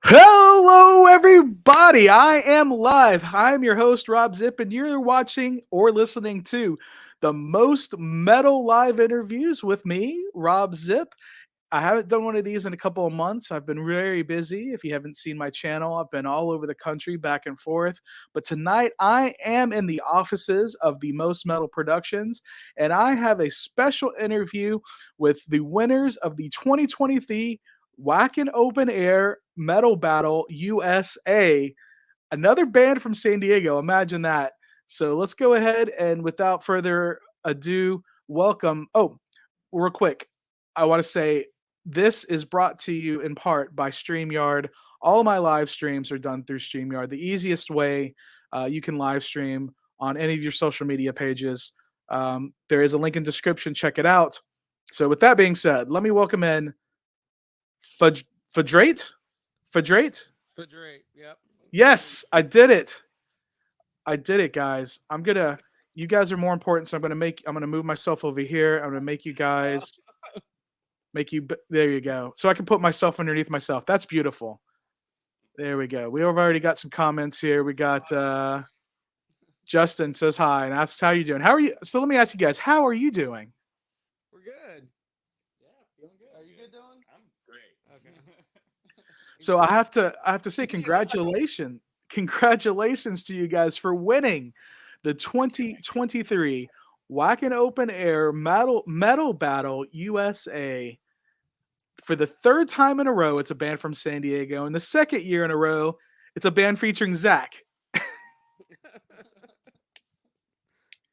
Hello, everybody. I am live. I'm your host, Rob Zip, and you're watching or listening to the most metal live interviews with me, Rob Zip. I haven't done one of these in a couple of months. I've been very busy. If you haven't seen my channel, I've been all over the country, back and forth. But tonight, I am in the offices of the Most Metal Productions, and I have a special interview with the winners of the 2023 Wacken Open Air Metal Battle USA. Another band from San Diego. Imagine that. So let's go ahead and without further ado, welcome. Oh, real quick, I want to say this is brought to you in part by Streamyard. All of my live streams are done through Streamyard. The easiest way you can live stream on any of your social media pages. There is a link in description. Check it out. So, with that being said, let me welcome in Fadrait. Fadrait. Fadrait, yep. Yes, I did it. I did it, guys. I'm gonna. You guys are more important, so I'm gonna move myself over here. I'm gonna make you guys make you. There you go. So I can put myself underneath myself. That's beautiful. There we go. We have already got some comments here. We got Justin says hi and asks how you doing. How are you? So let me ask you guys, how are you doing? We're good. Yeah, feeling good. Are you good, Dylan? I'm great. Okay. So I have to say congratulations to you guys for winning the 2023 Wacken Open Air Metal Battle USA. For the third time in a row, it's a band from San Diego, and the second year in a row, it's a band featuring Zach.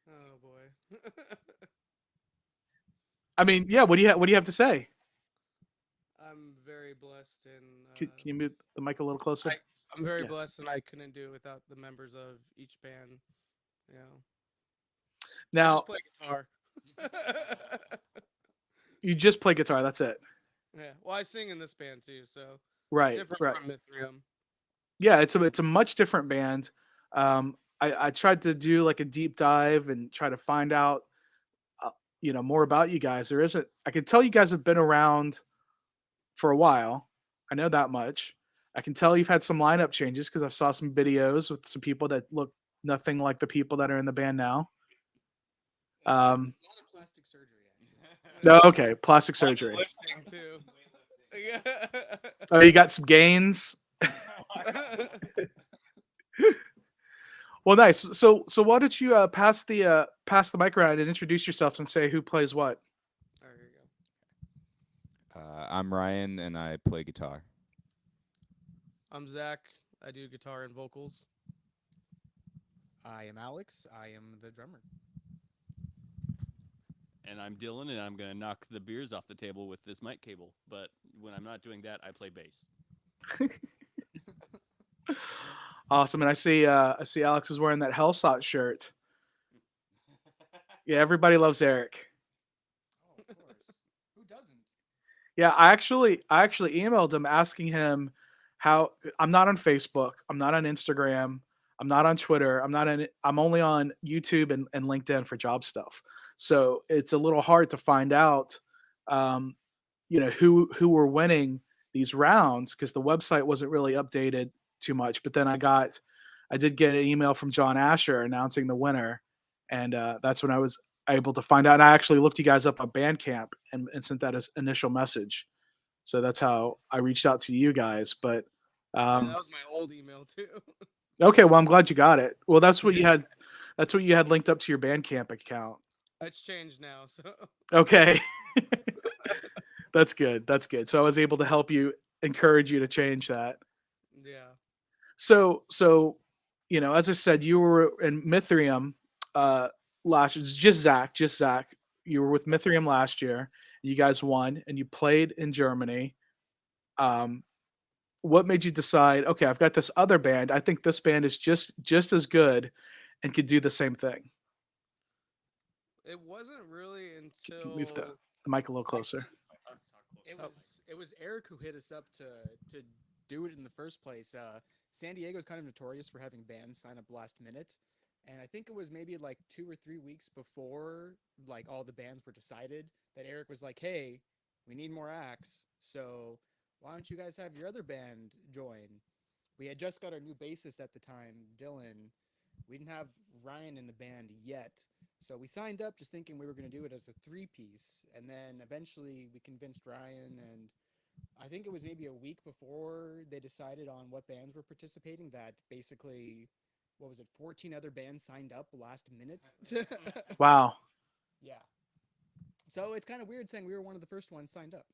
Oh boy. I mean, yeah. What do you have to say? I'm very blessed and Can you move the mic a little closer? I'm very Yeah. blessed and I couldn't do it without the members of each band. You know. I Now just play guitar. you just play guitar. That's it. Yeah. Well, I sing in this band too, so Right. different Right. from Mithrium. Yeah. It's a much different band. I tried to do like a deep dive and try to find out more about you guys. There isn't. I can tell you guys have been around for a while. I know that much. I can tell you've had some lineup changes because I saw some videos with some people that look nothing like the people that are in the band now. A lot Um, of plastic surgery. no, okay, plastic Lots of surgery. lifting too. Yeah. Oh, you got some gains. Well, nice. So why don't you pass the mic around and introduce yourself and say who plays what? There you go. I'm Ryan, and I play guitar. I'm Zach. I do guitar and vocals. I am Alex. I am the drummer. And I'm Dylan, and I'm going to knock the beers off the table with this mic cable. But when I'm not doing that, I play bass. Awesome. And I see Alex is wearing that Hellsot shirt. Yeah, everybody loves Eric. Oh, of course. Who doesn't? Yeah, I actually emailed him asking him how. I'm not on Facebook, I'm not on Instagram, I'm not on Twitter, I'm only on YouTube and LinkedIn for job stuff. So it's a little hard to find out um, who were winning these rounds because the website wasn't really updated too much. But then I did get an email from John Asher announcing the winner, and that's when I was able to find out. And I actually looked you guys up on Bandcamp and sent that as initial message. So that's how I reached out to you guys. But Yeah, um, that was my old email too. okay, well I'm glad you got it. Well, that's what you had. That's what you had linked up to your Bandcamp account. It's changed now, so Okay. That's good. That's good. So I was able to help you, encourage you to change that. yeah. So as I said, you were in Mithrium uh last year. It's just Zach. You were with Mithrium last year. You guys won and you played in Germany. Um what made you decide, okay, I've got this other band. I think this band is just as good and could do the same thing. It wasn't really Can you move the, until the mic a little closer? It Oh. was Eric who hit us up to do it in the first place. San Diego is kind of notorious for having bands sign up last minute, and I think it was maybe like 2 or 3 weeks before like all the bands were decided that Eric was like, "Hey, we need more acts." So why don't you guys have your other band join? We had just got our new bassist at the time, Dylan. We didn't have Ryan in the band yet. So we signed up just thinking we were going to do it as a 3-piece. And then eventually we convinced Ryan, and I think it was maybe a week before they decided on what bands were participating that basically, what was it, 14 other bands signed up last minute? Wow. Yeah. So it's kind of weird saying we were one of the first ones signed up.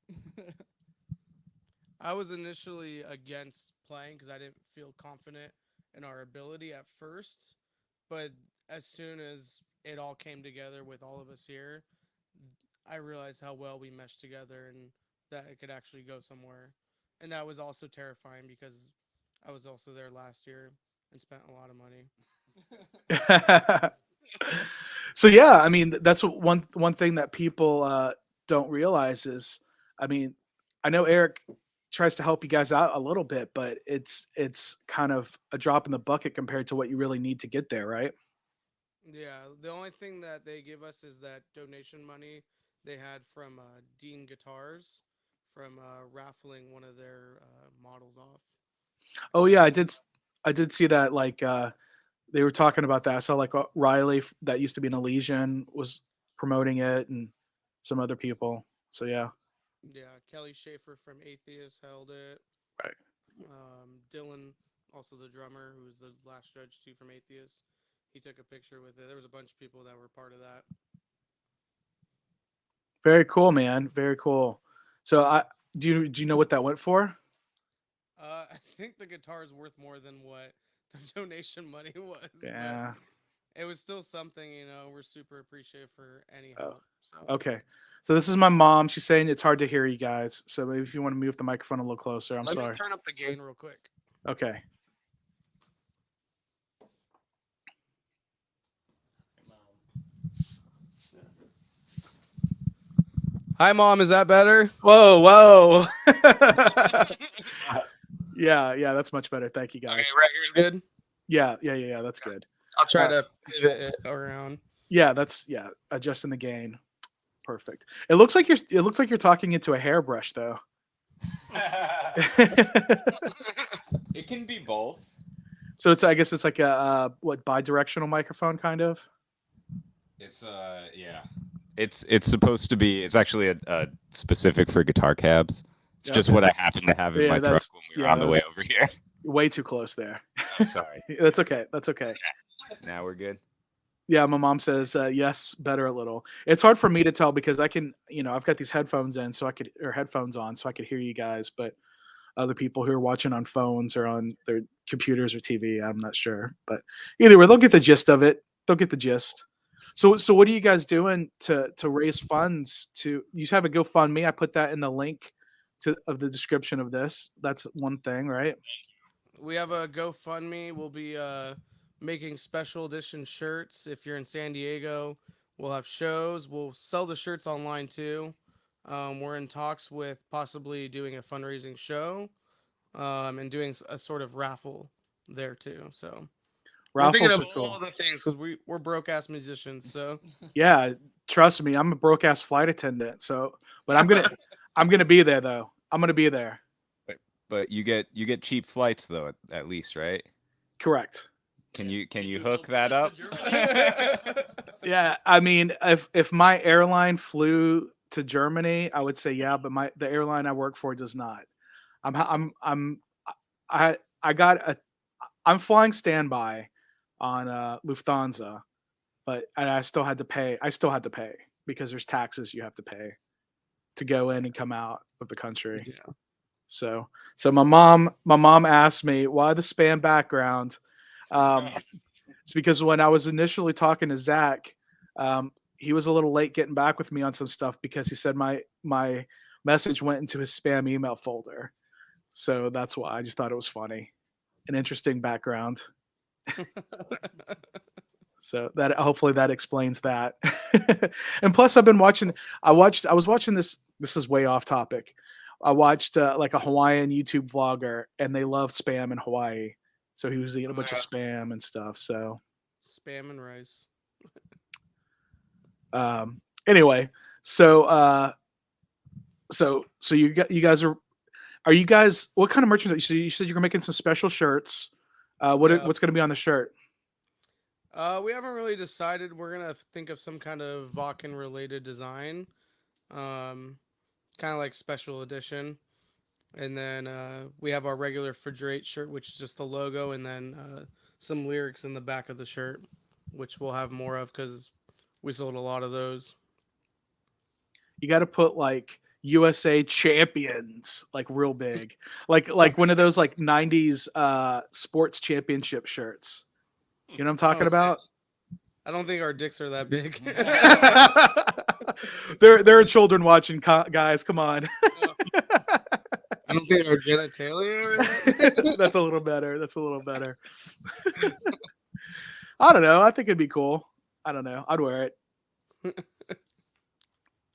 I was initially against playing because I didn't feel confident in our ability at first, but as soon as it all came together with all of us here, I realized how well we meshed together and that it could actually go somewhere. And that was also terrifying because I was also there last year and spent a lot of money. So yeah, I mean that's one thing that people don't realize is, I mean, I know Eric tries to help you guys out a little bit, but it's kind of a drop in the bucket compared to what you really need to get there, right? Yeah, the only thing that they give us is that donation money they had from Dean Guitars from raffling one of their models off. Oh yeah, I did see that. Like they were talking about that. I saw like Riley that used to be an Elysian was promoting it, and some other people. So yeah, Yeah, Kelly Schaefer from Atheist held it. right. Dylan, also the drummer, who was the last judge too from Atheist, he took a picture with it. There was a bunch of people that were part of that. Very cool, man. Very cool. So I do you know what that went for? I think the guitar is worth more than what the donation money was. Yeah. But it was still something, we're super appreciative for any Oh, help. So. okay. So this is my mom. She's saying it's hard to hear you guys. So maybe if you want to move the microphone a little closer, I'm Let sorry. me turn up the gain real quick. Okay. Hi, Mom. Is that better? Whoa. Yeah, that's much better. Thank you, guys. Okay, right here's good. Yeah, that's good. I'll try to pivot it around. Yeah, adjusting the gain. Perfect. It looks like you're talking into a hairbrush though. It can be both. So I guess it's like a bi-directional microphone kind of. It's yeah. It's supposed to be. It's actually a specific for guitar cabs. It's just what I happen to have in my truck when we were on the way over here. Way too close there. I'm sorry. That's okay. Now we're good. Yeah, my mom says yes, better a little. It's hard for me to tell because I can, I've got these headphones in, headphones on, so I could hear you guys. But other people who are watching on phones or on their computers or TV, I'm not sure. But either way, they'll get the gist of it. They'll get the gist. So what are you guys doing to raise funds? You have a GoFundMe. I put that in the link of the description of this. That's one thing, right? We have a GoFundMe. We'll be making special edition shirts. If you're in San Diego, we'll have shows. We'll sell the shirts online too. We're in talks with possibly doing a fundraising show and doing a sort of raffle there too. So we're thinking of all the things because we're broke ass musicians. So yeah, trust me, I'm a broke ass flight attendant. So, but I'm gonna be there though. I'm gonna be there. But you get cheap flights though, at least, right? Correct. Can you hook that up? Yeah, I mean, if my airline flew to Germany, I would say yeah, but the airline I work for does not. I'm flying standby on Lufthansa, but I still had to pay. Because there's taxes you have to pay to go in and come out of the country. Yeah. So my mom asked me why the spam background. It's because when I was initially talking to Zach, he was a little late getting back with me on some stuff because he said my message went into his spam email folder. So that's why I just thought it was funny, an interesting background. So that hopefully that explains that. And plus, I was watching this. This is way off topic. I watched like a Hawaiian YouTube vlogger, and they love spam in Hawaii. So he was eating a bunch of spam and stuff. So spam and rice. Anyway, so you guys are. Are you guys? What kind of merchandise? You said you're making some special shirts. Yeah. What's going to be on the shirt? We haven't really decided. We're gonna think of some kind of Wacken related design, kind of like special edition. And then we have our regular Fadrait shirt, which is just the logo, and then some lyrics in the back of the shirt, which we'll have more of because we sold a lot of those. You got to put like USA champions, like real big, like one of those like '90s sports championship shirts. You know what I'm talking about? I don't think our dicks are that big. There are children watching, guys. Come on. I don't think our genitalia are that. That's a little better. That's a little better. I don't know. I think it'd be cool. I don't know. I'd wear it.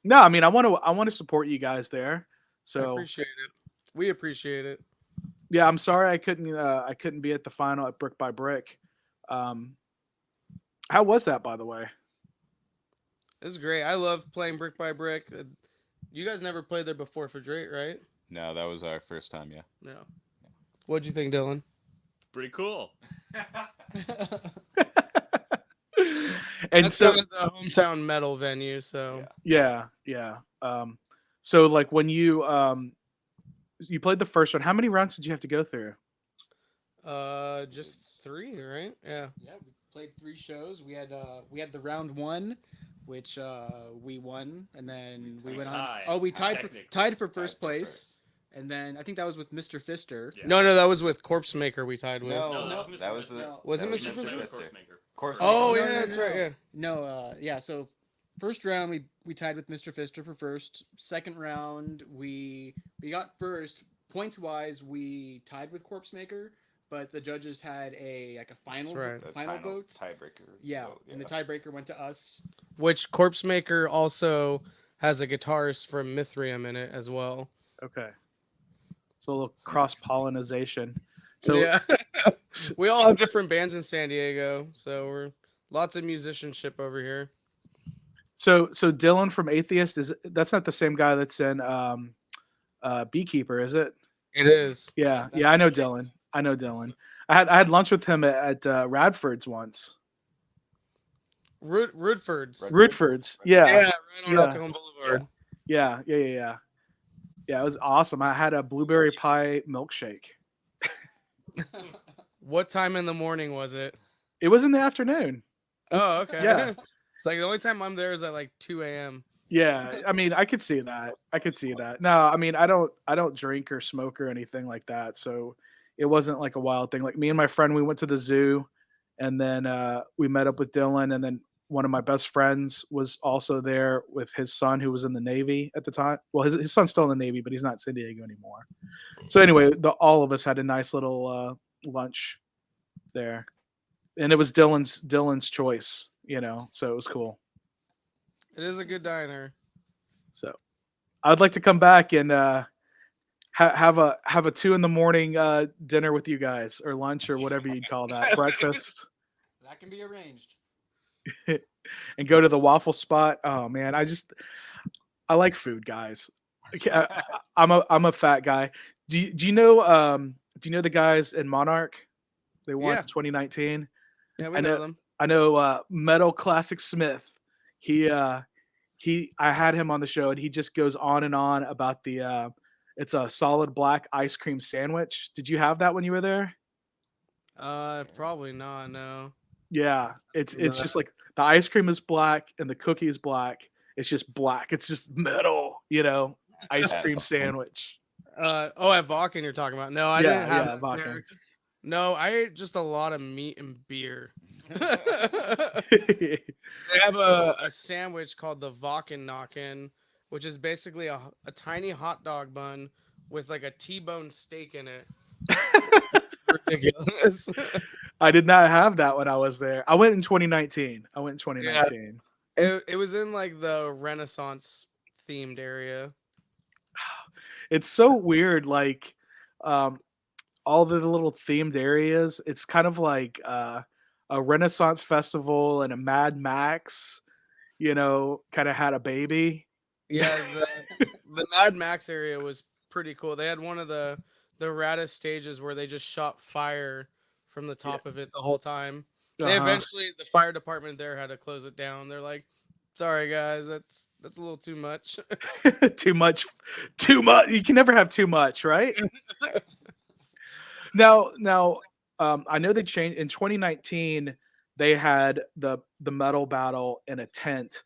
No, I mean, I want to support you guys there. So I appreciate it. We appreciate it. Yeah, I'm sorry I couldn't be at the final at Brick by Brick. How was that, by the way? It was great. I love playing Brick by Brick. You guys never played there before for Drake, right? No, that was our first time. Yeah. No. What'd you think, Dylan? Pretty cool. And That's so kind of the hometown metal venue, so yeah. So like when you played the first one, how many rounds did you have to go through? just 3, right? Yeah. Yeah, we played 3 shows. We had the round 1, which we won, and then we went on. Oh, we tied for first place, and then I think that was with Mr. Fister. Yeah. No, that was with Corpse Maker we tied with. No, that was the. No. Was it that Mr. Fister? Corpse Oh, Maker. yeah, that's right, yeah. No, yeah. So first round we tied with Mr. Fister for first. Second round we got first. Points wise, we tied with Corpse Maker, but the judges had a final right. final vote. Tiebreaker. Yeah, vote, and the tiebreaker went to us. Which Corpse Maker also has a guitarist from Mithrium in it as well. Okay. So a little cross pollination. So yeah. We all have different bands in San Diego, so we're lots of musicianship over here. So Dylan from Atheist that's not the same guy that's in Beekeeper, is it? It is. Yeah, That's I know the same. Dylan. I know Dylan. I had lunch with him at Radford's once. Rootford's. Rootford's. Yeah, Yeah. right on Yeah. El Cajon Boulevard. Yeah. Yeah, it was awesome. I had a blueberry pie milkshake. What time in the morning was it? It was in the afternoon. Oh, okay. Yeah. It's like the only time I'm there is at like 2 a.m. Yeah, I mean, I could see that. No, I mean, I don't drink or smoke or anything like that, so it wasn't like a wild thing. Like me and my friend, we went to the zoo, and then we met up with Dylan, and then one of my best friends was also there with his son, who was in the Navy at the time. Well, his son's still in the Navy, but he's not in San Diego anymore. So anyway, all of us had a nice little lunch there, and it was Dylan's choice, so it was cool. It is a good diner. So I'd like to come back and have a 2 a.m. Dinner with you guys, or lunch, or whatever you'd call that, breakfast, That can be arranged. and go to the waffle spot. Oh man, I like food, guys. I'm a fat guy. Do you know the guys in Monarch? They won Yeah. 2019. Yeah, we know them. I know Metal Classic Smith. I had him on the show, and he just goes on and on about it's a solid black ice cream sandwich. Did you have that when you were there? Probably not. No. Yeah, it's just like the ice cream is black and the cookie is black. It's just black. It's just metal, ice cream sandwich. At Wacken you're talking about? No, I didn't have that Wacken. there. No, I ate just a lot of meat and beer. They have a sandwich called the Wacken Knockin', which is basically a tiny hot dog bun with like a T-bone steak in it. It's ridiculous. I did not have that when I was there. I went in 2019. It was in like the Renaissance themed area. It's so weird, like all the little themed areas. It's kind of like a Renaissance festival and a Mad Max, kind of had a baby. Yeah, the Mad Max area was pretty cool. They had one of the raddest stages where they just shot fire from the top of it the whole time. They eventually, the fire department there had to close it down. They're like, "Sorry guys, that's a little too much." Too much. You can never have too much, right? Now, I know they changed in 2019. They had the metal battle in a tent.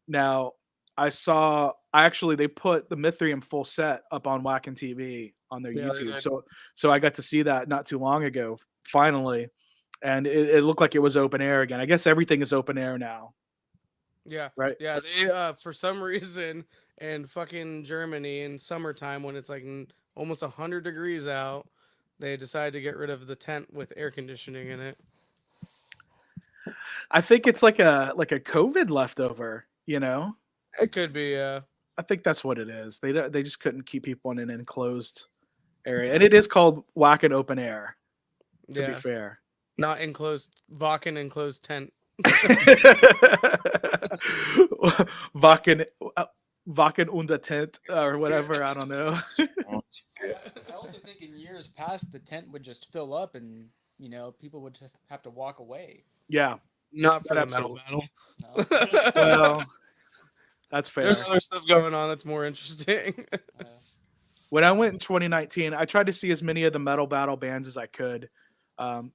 Now, they put the Mithrium full set up on Wacken TV on their YouTube. So I got to see that not too long ago, finally, and it looked like it was open air again. I guess everything is open air now. Yeah. Right. Yeah. They for some reason in fucking Germany in summertime when it's like almost 100 degrees out, they decided to get rid of the tent with air conditioning in it. I think it's like a COVID leftover, you know? It could be, I think that's what it is. They just couldn't keep people in an enclosed area. And it is called Wacken Open Air, to be fair. Not enclosed, Wacken enclosed tent. Wacken unter Tent or whatever, I don't know. I also think in years past the tent would just fill up and, you know, people would just have to walk away. Yeah. Not for the metal battle. No. Well, that's fair. There's other stuff going on that's more interesting. When I went in 2019, I tried to see as many of the metal battle bands as I could,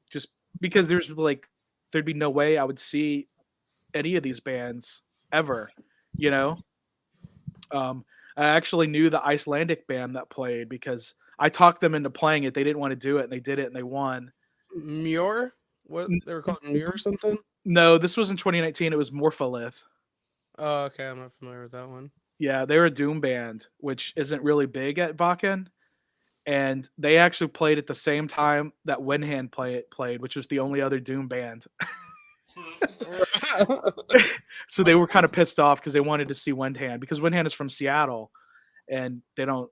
just because there'd be no way I would see any of these bands ever, you know. I actually knew the Icelandic band that played because I talked them into playing it. They didn't want to do it, and they did it, and they won. Muir? What they were called, Muir or something? No, this was in 2019. It was Morpholith. Oh, okay. I'm not familiar with that one. Yeah, they're a doom band, which isn't really big at Wacken. And they actually played at the same time that Windhand played, which was the only other doom band. So they were kind of pissed off because they wanted to see Windhand, because Windhand is from Seattle and they don't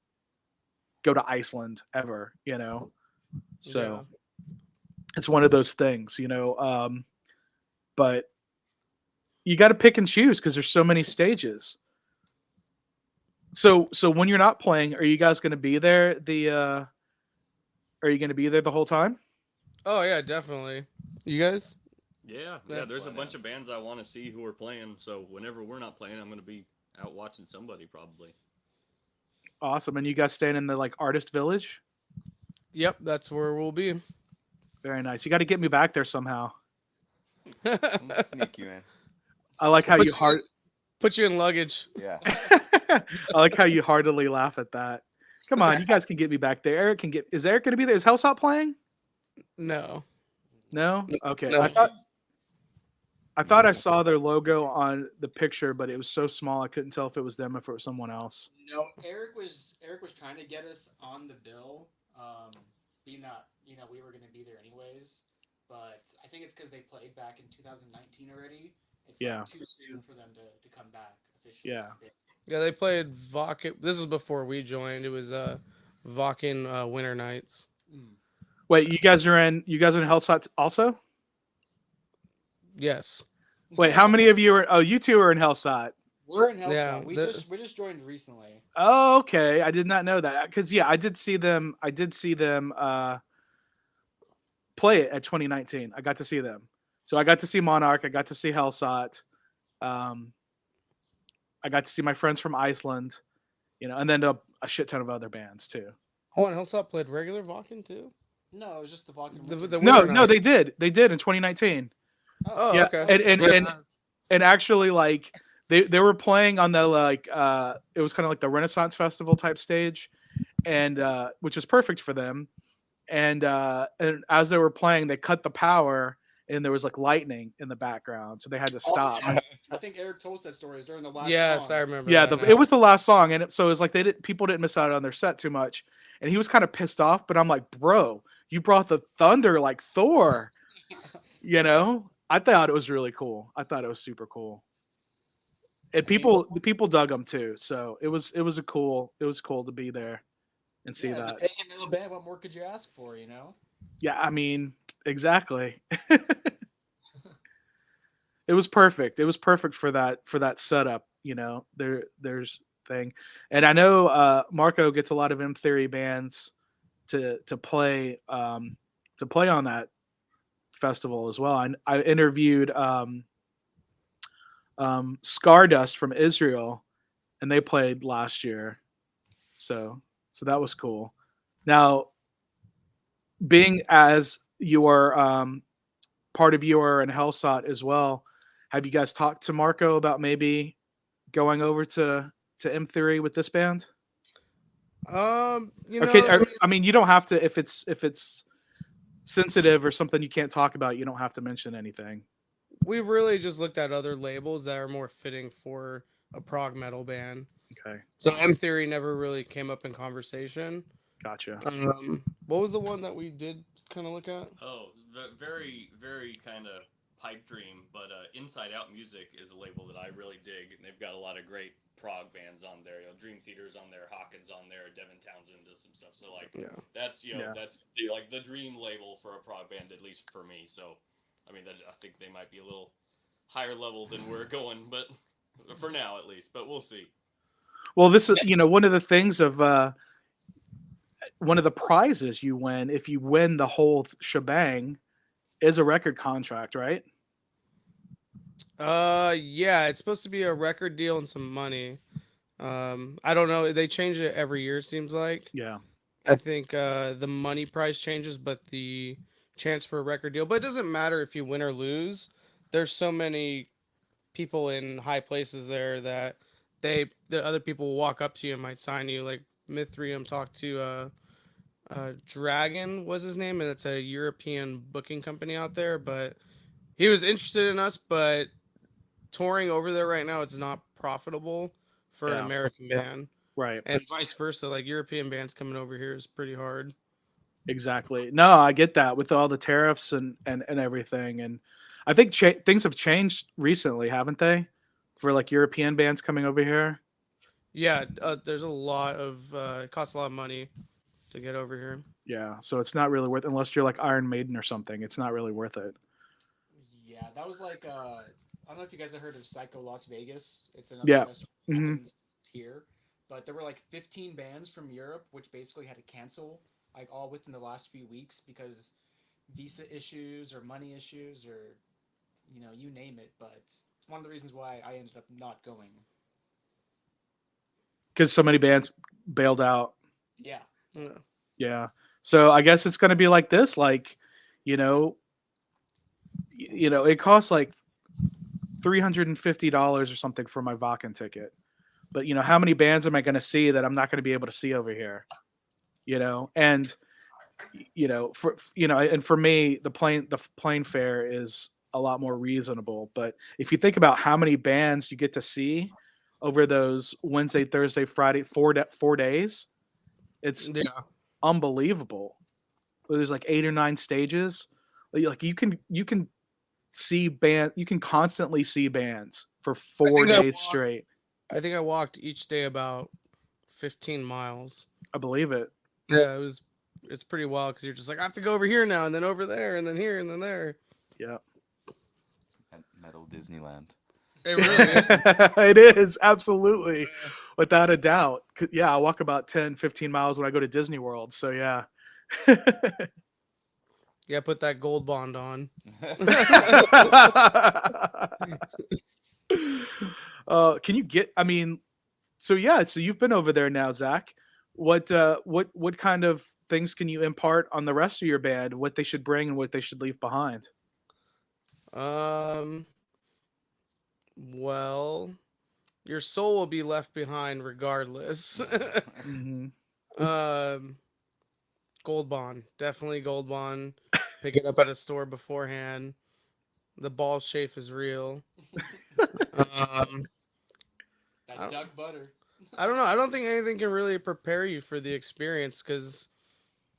go to Iceland ever, you know. So it's one of those things, you know. But you got to pick and choose because there's so many stages. So when you're not playing, are you guys going to be there? Are you going to be there the whole time? Oh yeah, definitely. You guys? Yeah. There's a bunch of bands I want to see who are playing. So whenever we're not playing, I'm going to be out watching somebody probably. Awesome. And you guys staying in the like artist village? Yep, that's where we'll be. Very nice. You got to get me back there somehow. I'm gonna sneak you in. I like how put you in luggage. Yeah. I like how you heartily laugh at that. Come on, you guys can get me back there. Is Eric going to be there? Is Hellsop playing? No. No? Okay. No. I thought I saw their logo on the picture, but it was so small I couldn't tell if it was them or if it was someone else. No, Eric was trying to get us on the bill, being that, you know, we were going to be there anyways. But I think it's because they played back in 2019 already. It's like too soon for them to come back officially. Yeah. Yeah, they played Wacken. This was before we joined. It was Wacken Winter Nights. Wait, you guys are in Hellsop also? Yes. Wait, how many of you are? Oh, you two are in Hellsop. We're in Hellsop. Yeah, we just joined recently. Oh, okay. I did not know that because I did see them. Play it at 2019. I got to see them. So I got to see Monarch. I got to see Hellsop. I got to see my friends from Iceland, you know, and then a shit ton of other bands too. Oh, and Hellsop played regular Wacken too? No, it was just the Wacken. No, they did. They did in 2019. Oh, yeah. Okay. And actually, like they were playing on the like it was kind of like the Renaissance Festival type stage, and which was perfect for them. And as they were playing, they cut the power, and there was like lightning in the background, so they had to stop. I think Eric told us that story. It was during the last Yes, song. I remember. Yeah, that it was the last song, and so it was like people didn't miss out on their set too much, and he was kind of pissed off. But I'm like, bro, you brought the thunder like Thor, you know. I thought it was really cool. I thought it was super cool, and the people dug them too. So it was cool to be there and see that. As a vacant little band, what more could you ask for, you know? Yeah, I mean, exactly. It was perfect. It was perfect for that setup, you know. There's everything. And I know Marco gets a lot of M Theory bands to play on that festival as well. I interviewed Stardust from Israel, and they played last year, so that was cool. Now, being as your part of your and Hellsot as well, have you guys talked to Marco about maybe going over to M Theory with this band? You I mean, you don't have to if it's sensitive or something you can't talk about. You don't have to mention anything. we've really just looked at other labels that are more fitting for a prog metal band. Okay, So M Theory never really came up in conversation. gotcha. What was the one that we did kind of look at? Oh, very, very kind of pipe dream, but Inside Out Music is a label that I really dig, and they've got a lot of great prog bands on there. Dream Theater's on there, Hawkins on there, Devin Townsend does some stuff. So that's that's the dream label for a prog band, at least for me. So I mean, I think they might be a little higher level than we're going, but for now at least. But we'll see. Well, this is one of the things of one of the prizes you win if you win the whole shebang is a record contract, right? Yeah, it's supposed to be a record deal and some money. I don't know. They change it every year, it seems like. Yeah. I think the money price changes, but the chance for a record deal. But it doesn't matter if you win or lose. There's so many people in high places there that the other people will walk up to you and might sign you. Like Mithrium talked to Dragon was his name, and it's a European booking company out there. But he was interested in us, but touring over there right now, it's not profitable for an American band. Right. And vice versa. Like European bands coming over here is pretty hard. Exactly. No, I get that with all the tariffs and everything. And I think things have changed recently, haven't they? For like European bands coming over here. Yeah, there's a lot of it costs a lot of money to get over here. Yeah, so it's not really worth unless you're like Iron Maiden or something. It's not really worth it. Yeah, that was like I don't know if you guys have heard of Psycho Las Vegas. It's another festival here, but there were like 15 bands from Europe which basically had to cancel like all within the last few weeks because visa issues or money issues or you name it. But it's one of the reasons why I ended up not going. Because so many bands bailed out. Yeah. Yeah. So I guess it's going to be like this. Like, it costs like $350 or something for my Wacken ticket. But how many bands am I going to see that I'm not going to be able to see over here? And for me, the plane fare is a lot more reasonable. But if you think about how many bands you get to see over those Wednesday, Thursday, Friday, 4 days, it's unbelievable. There's like 8 or 9 stages. Like you can see you can constantly see bands for 4 days straight. I think I walked each day about 15 miles. I believe it. Yeah, it's pretty wild because you're just like, I have to go over here now and then over there and then here and then there. Yeah. Metal Disneyland. It really is. It is, absolutely. Without a doubt. Yeah, I walk about 10, 15 miles when I go to Disney World. So, yeah. Yeah, put that gold bond on. Can you get, I mean, so you've been over there now, Zach. What kind of things can you impart on the rest of your band, what they should bring and what they should leave behind? Well, your soul will be left behind regardless. Gold bond, definitely gold bond. Pick it up at a store beforehand. The ball shape is real. That duck butter. I don't know. I don't think anything can really prepare you for the experience because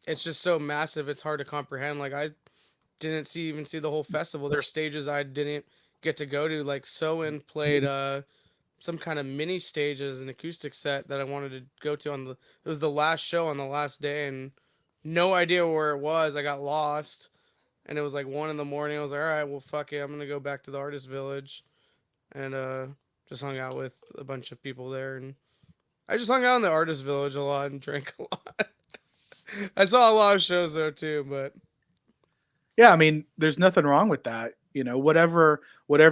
it's just so massive. It's hard to comprehend. Like I didn't even see the whole festival. There are stages I didn't get to go to. Like Soen played some kind of mini stages, an acoustic set that I wanted to go to it was the last show on the last day, and no idea where it was. I got lost, and it was like 1 a.m. I was like, all right, well, fuck it, I'm gonna go back to the artist village, and just hung out with a bunch of people there and I just hung out in the artist village a lot and drank a lot. I saw a lot of shows though too, but Yeah, I mean, there's nothing wrong with that. You know, whatever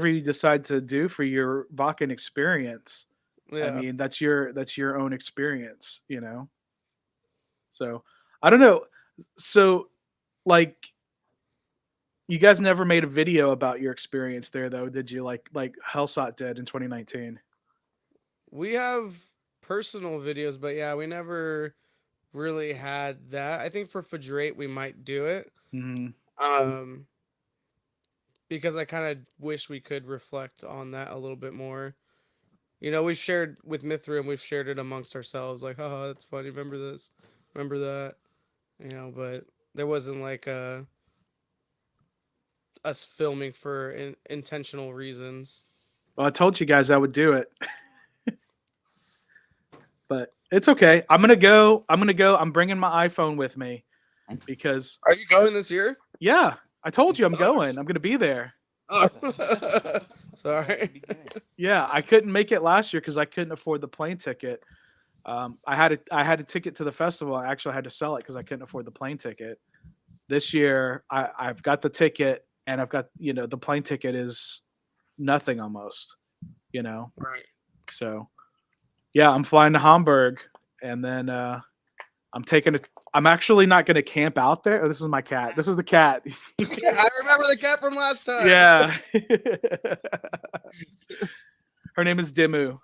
you decide to do for your Wacken experience. I yeah. mean, that's your own experience, you know. So, I don't know. So, like, you guys never made a video about your experience there, though, did you? Like Hellsot did in 2019. We have personal videos, but yeah, we never really had that. I think for Fadrait we might do it. Hmm. Um because I kind of wish we could reflect on that a little bit more. You know, we've shared with Mithrium, we've shared it amongst ourselves, like, oh, that's funny. Remember this, remember that, you know. But there wasn't like us filming for intentional reasons. Well, I told you guys I would do it, but it's okay. I'm gonna go. I'm bringing my iPhone with me because Are you going this year? yeah, I told you I'm Oh, going. I'm gonna be there. Oh. Sorry. Yeah, I couldn't make it last year because I couldn't afford the plane ticket. I had a ticket to the festival. I actually had to sell it because I couldn't afford the plane ticket. This year, I've got the ticket, and I've got the plane ticket is nothing almost. You know, Right. so yeah, I'm flying to Hamburg, and then I'm actually not going to camp out there. Oh, this is my cat. This is the cat. I remember the cat from last time. Yeah. Her name is Dimu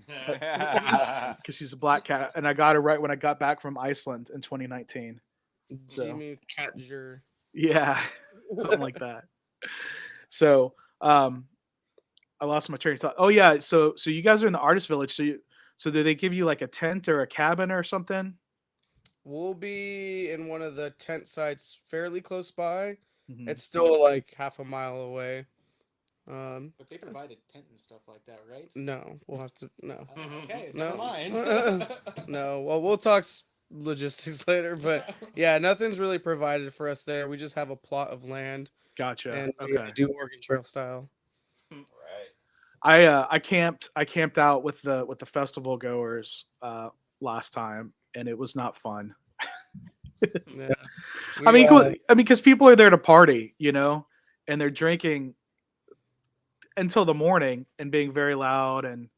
because she's a black cat, and I got her right when I got back from Iceland in 2019. So Jimmy Catger. yeah, something like that. So I lost my train of thought. Oh yeah, so you guys are in the artist village. So do they give you like a tent or a cabin or something? We'll be in one of the tent sites fairly close by. Mhm. It's still like half a mile away. But they provide a tent and stuff like that, right? No, we'll have to. No, Okay, No. never mind. no. Well, we'll talk logistics later. But yeah, nothing's really provided for us there. We just have a plot of land, Gotcha. and we Okay. do Oregon Trail style. Right. I camped out with the festival goers last time, and it was not fun. Yeah. I mean, because people are there to party, you know, and they're drinking until the morning and being very loud and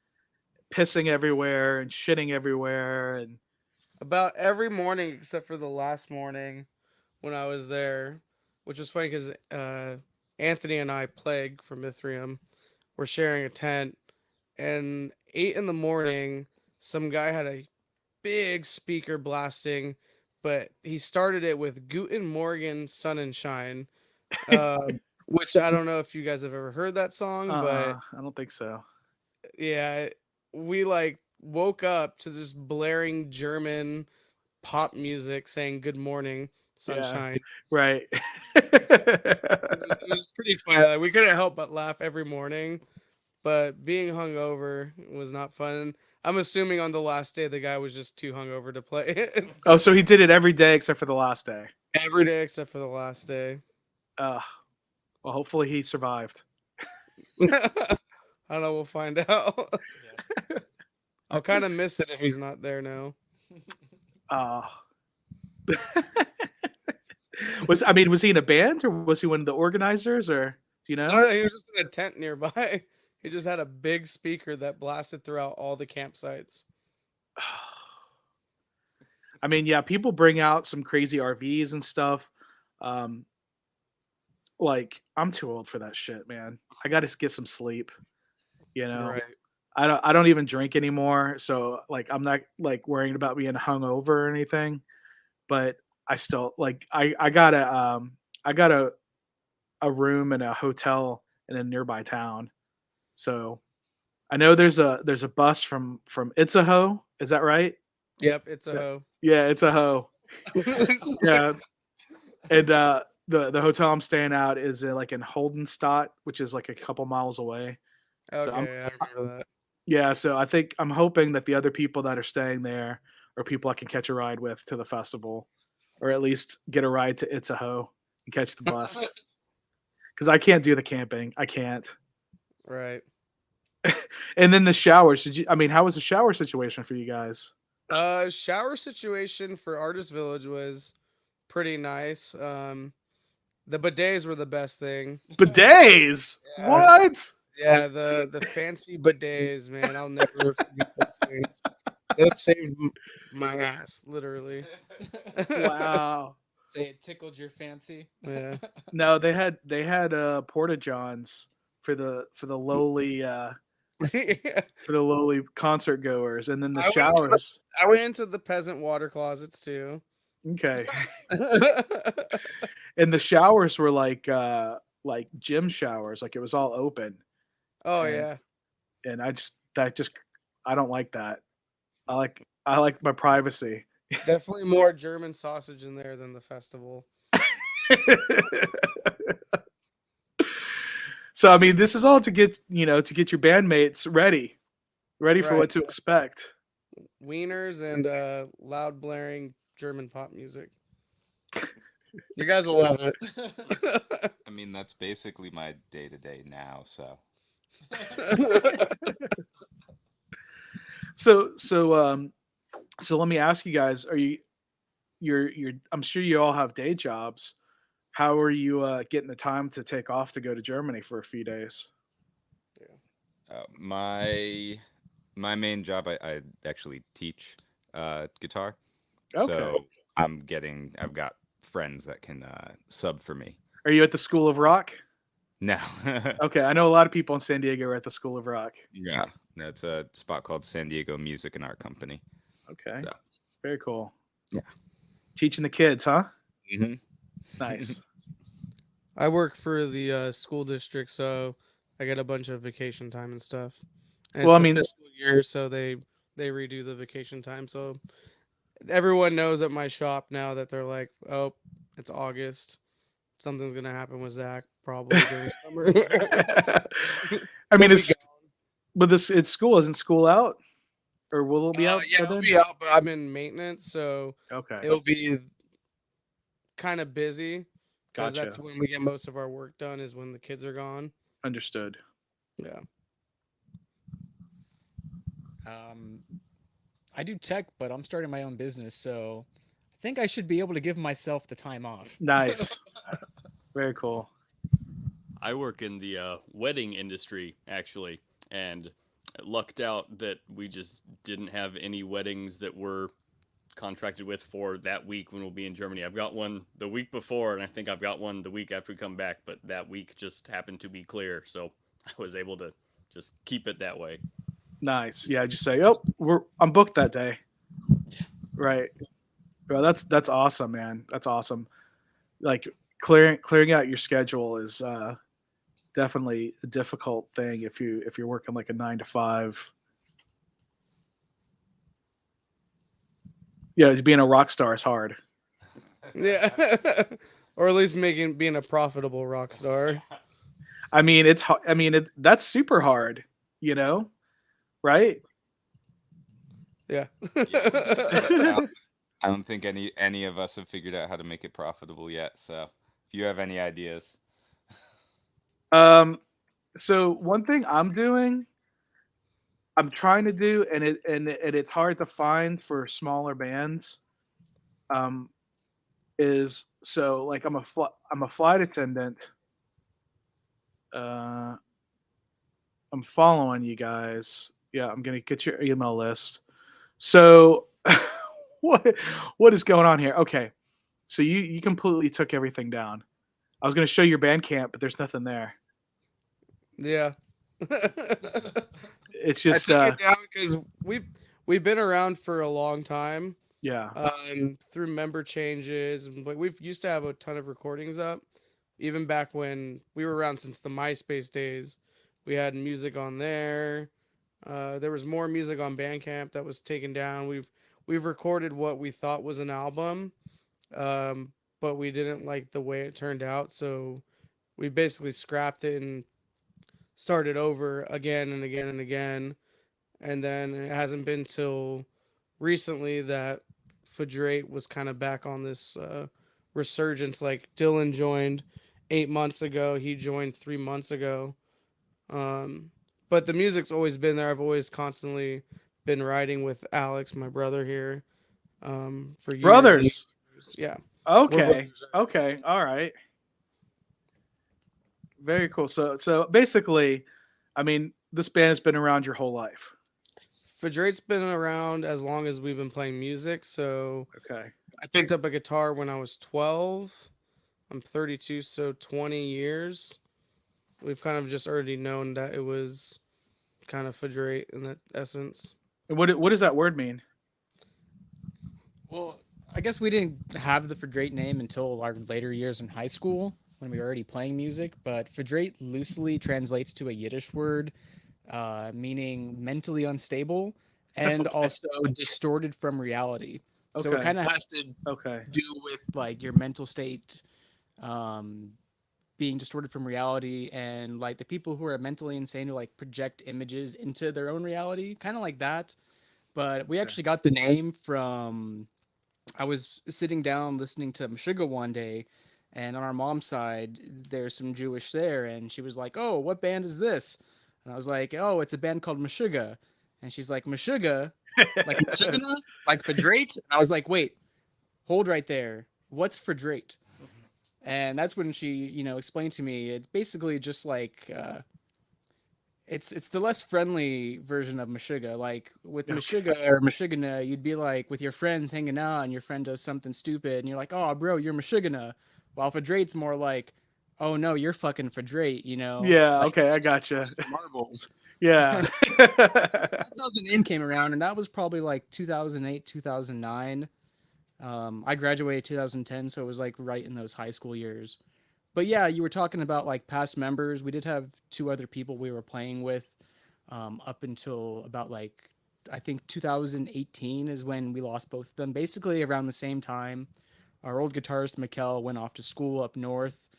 pissing everywhere and shitting everywhere and about every morning except for the last morning when I was there, which was funny because Anthony and I, Plague from Mithrium, were sharing a tent, and 8 in the morning, some guy had a big speaker blasting, but he started it with Guten Morgen, Sun and Shine, which I don't know if you guys have ever heard that song, but I don't think so. yeah, we like woke up to this blaring German pop music saying "Good morning, sunshine." Right. It was pretty funny. Like, we couldn't help but laugh every morning, but being hungover was not fun. I'm assuming on the last day the guy was just too hungover to play Oh, so he did it every day except for the last day. every day except for the last day. Well, hopefully he survived. I don't know. We'll find out. I'll kind of miss it if he's not there now. Was he in a band or was he one of the organizers or do you know? No, he was just in a tent nearby. He just had a big speaker that blasted throughout all the campsites. I mean, yeah, people bring out some crazy RVs and stuff. Like I'm too old for that shit, man. I got to get some sleep. You know, Right. I don't even drink anymore, so like I'm not like worrying about being hungover or anything. But I still like I got a room in a hotel in a nearby town. So I know there's a bus from Itzehoe. Is that right? Yep, it's a hoe. Yeah, it's a hoe. Yeah, and the hotel I'm staying at is like in Holdenstadt, which is like a couple miles away. Okay, So I remember that. yeah, so I'm hoping that the other people that are staying there are people I can catch a ride with to the festival, or at least get a ride to Itzehoe and catch the bus. Because I can't do the camping. I can't. Right. And then the showers. How was the shower situation for you guys? Shower situation for Artist Village was pretty nice. The bidets were the best thing. Bidets? Yeah. What? Yeah, the fancy bidets, man. I'll never forget those things. Those saved my ass, literally. Wow. Say it tickled your fancy. Yeah. No, they had porta johns for the lowly Yeah. for the lowly concert goers, and then the I went into the- showers. I went into the peasant water closets too. Okay. And the showers were like gym showers, like it was all open. Oh And- yeah. And I don't like that. I like my privacy. Definitely more German sausage in there than the festival. So I mean, this is all to get your bandmates ready for what Right. to expect. Wieners and loud blaring German pop music. You guys will love it. I mean, that's basically my day to day now. So So let me ask you guys: you're I'm sure you all have day jobs. How are you getting the time to take off to go to Germany for a few days? my main job, I actually teach guitar. Okay. So I've got friends that can sub for me. Are you at the School of Rock? No. Okay, I know a lot of people in San Diego are at the School of Rock. Yeah. No, it's a spot called San Diego Music and Art Company. Okay, So. very cool. Yeah. Teaching the kids, huh? Mm-hmm. Nice. I work for the school district, so I get a bunch of vacation time and stuff. And Well, it's I the mean- fiscal year, so they redo the vacation time. So everyone knows at my shop now that they're like, oh, it's August. Something's gonna happen with Zach probably during summer. I mean, He'll be it's school. Isn't school out, or will it be out? Yeah, by it'll then? be out, but I'm in maintenance, so Okay, it'll be kind of busy because gotcha. that's when we get most of our work done. Is when the kids are gone. Understood. Yeah. I do tech, but I'm starting my own business, so I think I should be able to give myself the time off. Nice. Very cool. I work in the wedding industry, actually, and lucked out that we just didn't have any weddings that we're contracted with for that week when we'll be in Germany. I've got one the week before, and I think I've got one the week after we come back, but that week just happened to be clear, so I was able to just keep it that way. Nice. Yeah, just say, "Oh, I'm booked that day." Yeah. Right. Well, that's awesome, man. That's awesome. Like clearing out your schedule is definitely a difficult thing if you're working like a 9 to 5. Yeah, being a rock star is hard. Yeah. Or at least being a profitable rock star. I mean, that's super hard, right? Yeah. I don't think any of us have figured out how to make it profitable yet. So if you have any ideas. So one thing I'm trying to do, and it's hard to find for smaller bands, is so like I'm a flight attendant. I'm following you guys. Yeah, I'm gonna get your email list. So what is going on here? Okay, so you completely took everything down. I was gonna show your Bandcamp, but there's nothing there. Yeah. It's just I took it down because we've been around for a long time. yeah. Through member changes, but we've used to have a ton of recordings up, even back when we were around since the MySpace days. We had music on there. There was more music on Bandcamp that was taken down. We've recorded what we thought was an album, but we didn't like the way it turned out, so we basically scrapped it and started over again and again and again. And then it hasn't been till recently that Fadrait was kind of back on this resurgence. Like Dylan joined 8 months ago, he joined 3 months ago. But but the music's always been there. I've always constantly been writing with Alex, my brother here, for years. Brothers. Yeah. Okay. Okay. All right. Very cool. So basically, I mean, this band has been around your whole life. Fadrate's been around as long as we've been playing music. So Okay. I picked up a guitar when I was 12. I'm 32, so 20 years. We've kind of just already known that it was kind of Fadrate in that essence. And what does that word mean? Well, I guess we didn't have the Fadrait name until our later years in high school when we were already playing music. But Fadrait loosely translates to a Yiddish word meaning mentally unstable and also distorted from reality. So it Okay. kind of has to do with like your mental state being distorted from reality, and like the people who are mentally insane who like project images into their own reality, kind of like that. But we actually got the name from, I was sitting down listening to Meshuggah one day, and on our mom's side, there's some Jewish there, and she was like, "Oh, what band is this?" And I was like, "Oh, it's a band called Meshuggah." And she's like, "Meshuggah? Like Meshuggah? Like Fadrait?" And I was like, "Wait, hold right there. What's Fadrait?" And that's when she, you know, explained to me, it's basically just like, it's the less friendly version of Meshuggah. Like with Meshuggah or Meshuggah, you'd be like with your friends hanging out, and your friend does something stupid, and you're like, "Oh, bro, you're Meshuggah." While Fadrate's more like, "Oh no, you're fucking Fadrate," you know? Yeah. Like, Okay. I gotcha. marbles. Yeah. That's how the name came around, and that was probably like 2008, 2009. I graduated 2010, so it was like right in those high school years. But yeah, you were talking about like past members. We did have two other people we were playing with up until about like, I think 2018 is when we lost both of them. Basically around the same time, our old guitarist Mikkel went off to school up north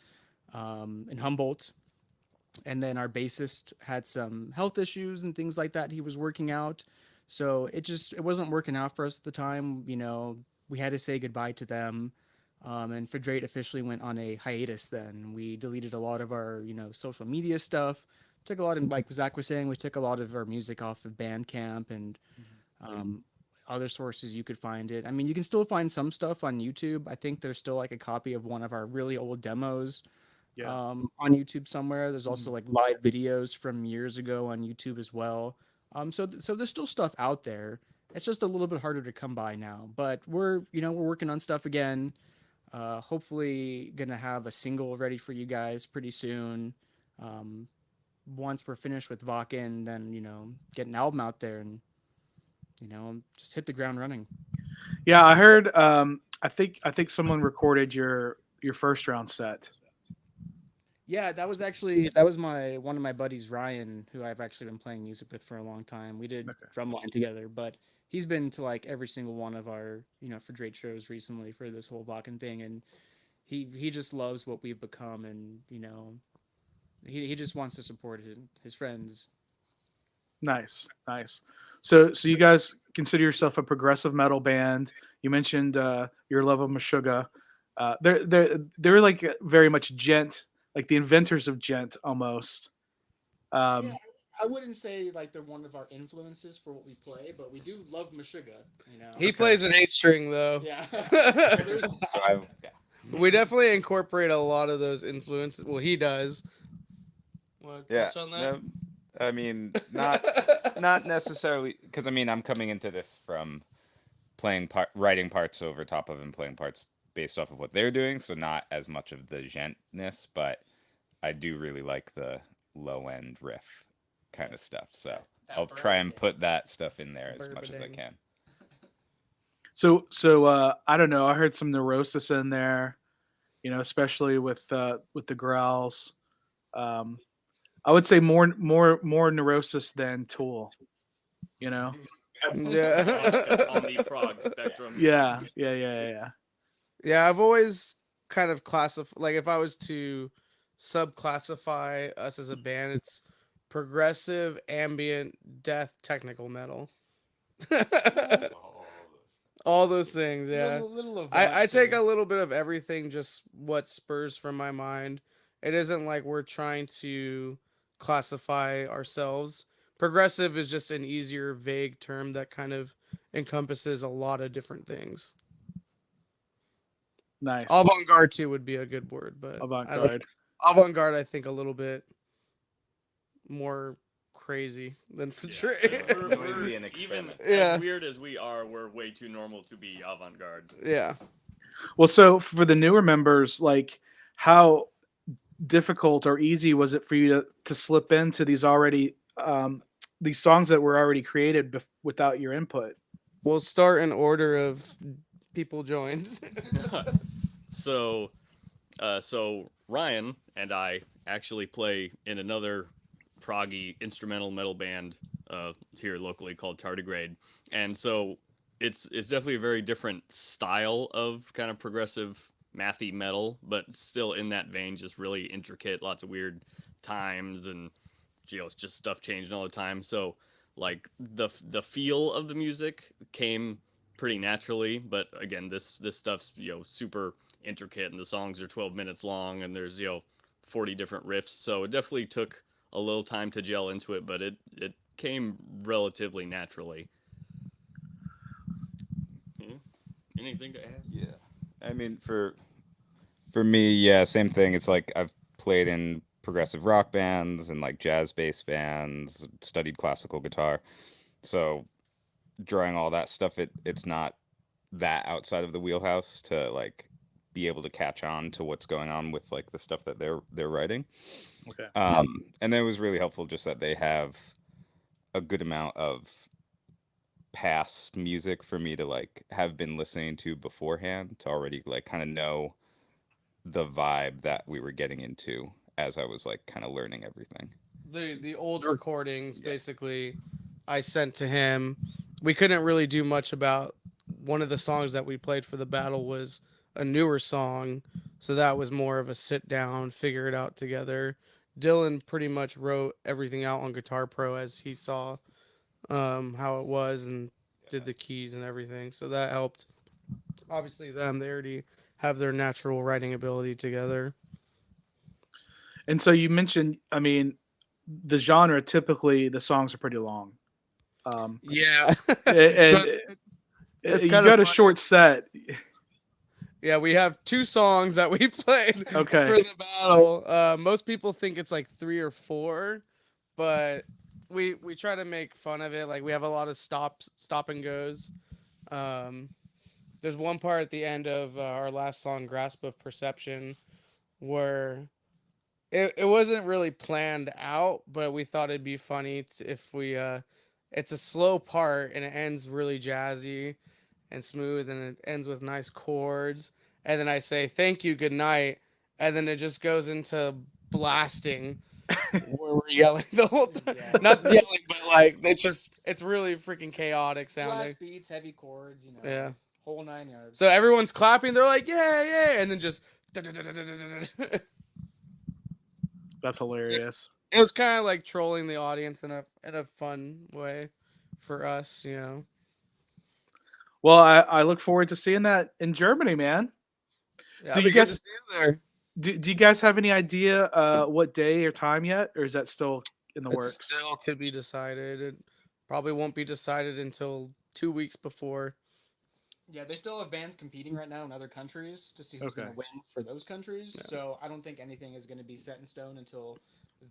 in Humboldt. And then our bassist had some health issues and things like that he was working out. So it wasn't working out for us at the time. You know, we had to say goodbye to them. And Fadrait officially went on a hiatus then. We deleted a lot of our, you know, social media stuff. Took a lot of, like Zach was saying, we took a lot of our music off of Bandcamp and other sources you could find it. I mean, you can still find some stuff on YouTube. I think there's still like a copy of one of our really old demos on YouTube somewhere. There's also like live videos from years ago on YouTube as well. So there's still stuff out there. It's just a little bit harder to come by now, but we're working on stuff again. Hopefully gonna have a single ready for you guys pretty soon. Once we're finished with Wacken, then, you know, get an album out there and, you know, just hit the ground running. Yeah, I heard. I think someone recorded your first round set. Yeah, that was one of my buddies, Ryan, who I've actually been playing music with for a long time. We did drumline together, but he's been to like every single one of our, you know, Fadrait shows recently for this whole Wacken thing, and he just loves what we've become, and, you know, he just wants to support his friends. Nice. So you guys consider yourself a progressive metal band. You mentioned your love of Meshuggah. They're like very much gent, like the inventors of gent almost. Yeah, I wouldn't say like they're one of our influences for what we play, but we do love Meshuggah. You know, he plays an 8-string though. Yeah. We definitely incorporate a lot of those influences. Well, he does. Want to touch on that? No, I mean, not necessarily, because I mean, I'm coming into this from writing parts over top of and playing parts based off of what they're doing, so not as much of the gentness, but I do really like the low end riff kind of stuff. So I'll try and put that stuff in there as much as I can. So I don't know. I heard some Neurosis in there, you know, especially with the growls. I would say more Neurosis than Tool, you know. Yeah. On the prog spectrum. Yeah. Yeah, I've always kind of classified, like if I was to subclassify us as a band, it's progressive, ambient, death, technical metal. All those things, yeah. Little of I take a little bit of everything, just what spurs from my mind. It isn't like we're trying to classify ourselves. Progressive is just an easier, vague term that kind of encompasses a lot of different things. Nice. Avant-garde too would be a good word, but Avant-garde. Avant-garde, I think a little bit more crazy than Fadrait. Noisy and Even experimental. Yeah. as weird as we are, we're way too normal to be avant-garde. Yeah. Well, so for the newer members, like how difficult or easy was it for you to slip into these already these songs that were already created without your input? We'll start in order of people joined. So Ryan and I actually play in another proggy instrumental metal band here locally called Tardigrade, and so it's definitely a very different style of kind of progressive mathy metal, but still in that vein, just really intricate, lots of weird times, and it's just stuff changing all the time. So like the feel of the music came pretty naturally, but again, this stuff's super intricate, and the songs are 12 minutes long, and there's 40 different riffs, so it definitely took a little time to gel into it, but it came relatively naturally. Anything to add? Yeah, I mean, for me, yeah, same thing. It's like I've played in progressive rock bands and like jazz bass bands, studied classical guitar, so drawing all that stuff, it's not that outside of the wheelhouse to like be able to catch on to what's going on with like the stuff that they're writing. Okay. And then it was really helpful just that they have a good amount of past music for me to like have been listening to beforehand to already like kind of know the vibe that we were getting into as I was like kind of learning everything. The old recordings, Yeah. basically, I sent to him. We couldn't really do much about one of the songs that we played for the battle was a newer song, so that was more of a sit down, figure it out together. Dylan pretty much wrote everything out on Guitar Pro as he saw how it was and did the keys and everything, so that helped. Obviously, they already have their natural writing ability together. And so you mentioned, I mean, the genre, typically the songs are pretty long. Yeah, And it's you kind got of a short set. Yeah, we have 2 songs that we played Okay. for the battle. Most people think it's like 3 or 4, but we try to make fun of it. Like we have a lot of stop and goes. There's one part at the end of our last song, Grasp of Perception, where it wasn't really planned out, but we thought it'd be funny if we it's a slow part and it ends really jazzy and smooth, and it ends with nice chords, and then I say thank you, good night, and then it just goes into blasting where we're yelling the whole time. Yeah. Not yelling, but like it's really freaking chaotic sounding. Blast beats, heavy chords, Yeah. whole 9 yards. So everyone's clapping, they're like, yeah, yeah, and then just That's hilarious. it was kind of like trolling the audience in a fun way for us, Well, I look forward to seeing that in Germany, man. Yeah, Do it'd be you good guys- to see you there? Do you guys have any idea what day or time yet, or is that still in the It's works? still to be decided. It probably won't be decided until 2 weeks before. Yeah, they still have bands competing right now in other countries to see who's going Okay. to win for those countries. Yeah. So I don't think anything is going to be set in stone until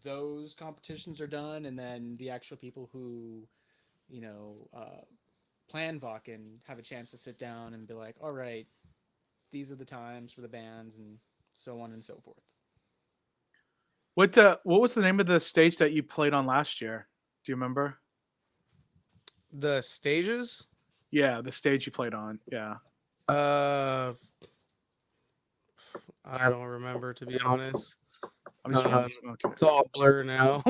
those competitions are done, and then the actual people who, plan Wacken have a chance to sit down and be like, all right, these are the times for the bands, and so on and so forth. What was the name of the stage that you played on last year? Do you remember? The stages? Yeah, the stage you played on. Yeah. I don't remember, to be honest. I'm just wondering. Okay. It's all blur now.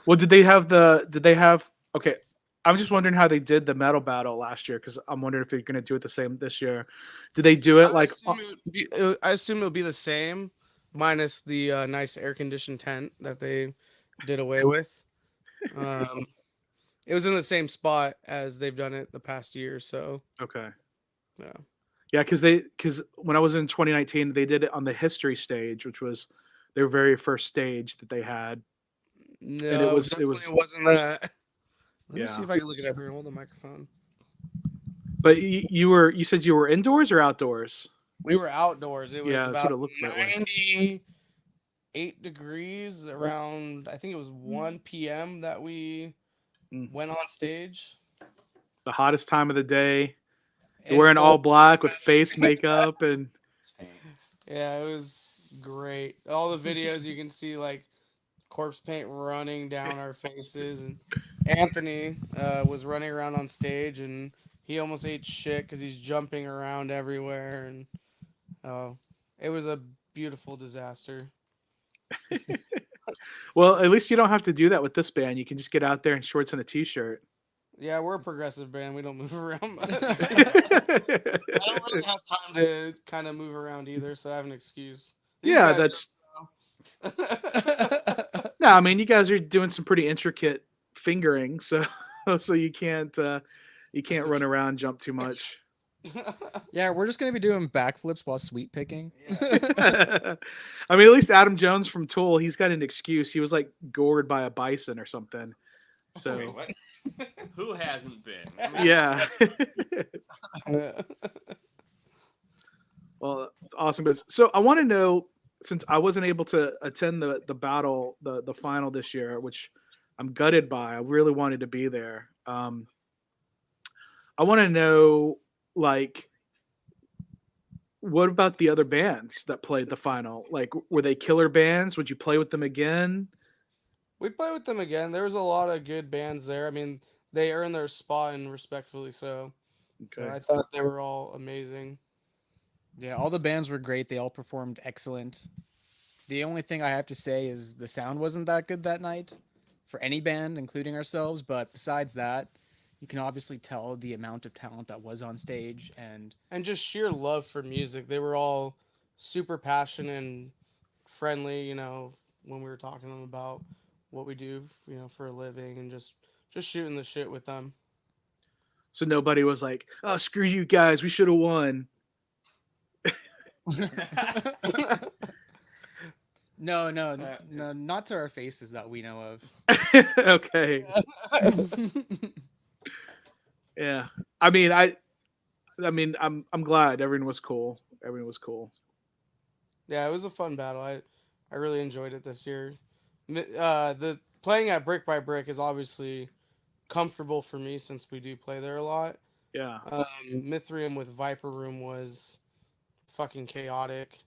Well, did they have okay, I'm just wondering how they did the metal battle last year, because I'm wondering if they're gonna do it the same this year. Did they do it like I assume it'll be the same, minus the nice air conditioned tent that they did away with. It was in the same spot as they've done it the past year, so okay. yeah. Yeah, because when I was in 2019, they did it on the history stage, which was their very first stage that they had. No, was- definitely wasn't that. Let me Yeah. see if I can look it up here. Hold the microphone. But you said you were indoors or outdoors? We were outdoors. It was Yeah, that's what about it looked that way. 98 degrees around, I think it was 1 p.m. that we Mm. went on stage. The hottest time of the day. You're in wearing full- all black with face makeup and Yeah, it was great. All the videos you can see like corpse paint running down our faces, and Anthony was running around on stage and he almost ate shit because he's jumping around everywhere, and it was a beautiful disaster. well, at least you don't have to do that with this band. You can just get out there in shorts and a t-shirt. Yeah, we're a progressive band. We don't move around much. I don't really have time to kind of move around either, so I have an excuse. These Yeah, guys that's no. I mean, you guys are doing some pretty intricate fingering, so so you can't run around and jump too much. Yeah, we're just gonna be doing backflips while sweet picking. I mean, at least Adam Jones from Tool, he's got an excuse. He was like gored by a bison or something. So Wait, what? Who hasn't been? I mean, yeah. Well, it's awesome. But so I want to know, since I wasn't able to attend the battle, the final this year, which I'm gutted by. I really wanted to be there. I want to know, like, what about the other bands that played the final? Like, were they killer bands? Would you play with them again? We'd play with them again. There was a lot of good bands there. I mean, they earned their spot, and respectfully so. Okay. I thought they were all amazing. Yeah, all the bands were great. They all performed excellent. The only thing I have to say is the sound wasn't that good that night for any band, including ourselves. But besides that, you can obviously tell the amount of talent that was on stage. And And just sheer love for music. They were all super passionate and friendly, when we were talking to them about what we do, for a living, and just shooting the shit with them. So nobody was like, "Oh, screw you guys, we should have won." no, not to our faces that we know of. Okay. Yeah. I mean, I'm glad everyone was cool. Everyone was cool. Yeah, it was a fun battle. I really enjoyed it this year. The playing at Brick by Brick is obviously comfortable for me since we do play there a lot. Yeah. Mithrium with Viper Room was fucking chaotic.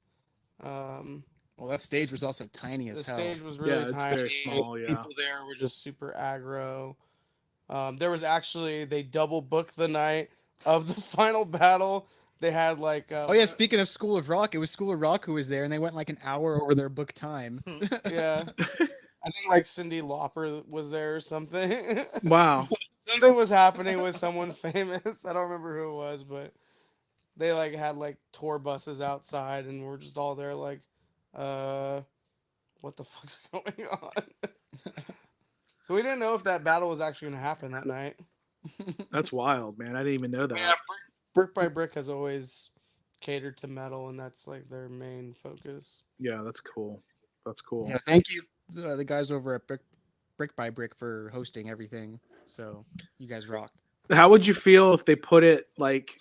Well, that stage was also tiny The as hell. stage was really it's tiny. very small, yeah. People there were just super aggro. There was actually, they double booked the night of the final battle. They had like Oh yeah, speaking of School of Rock, it was School of Rock who was there, and they went like an hour over their book time. yeah. I think like Cyndi Lauper was there or something. Wow. Something was happening with someone famous. I don't remember who it was, but they like had like tour buses outside, and we're just all there like, what the fuck's going on? So we didn't know if that battle was actually going to happen that night. That's wild, man. I didn't even know that. Yeah, Brick by Brick has always catered to metal, and that's like their main focus. Yeah, that's cool. That's cool. Yeah, thank you, the guys over at Brick by Brick for hosting everything. So you guys rock. How would you feel if they put it like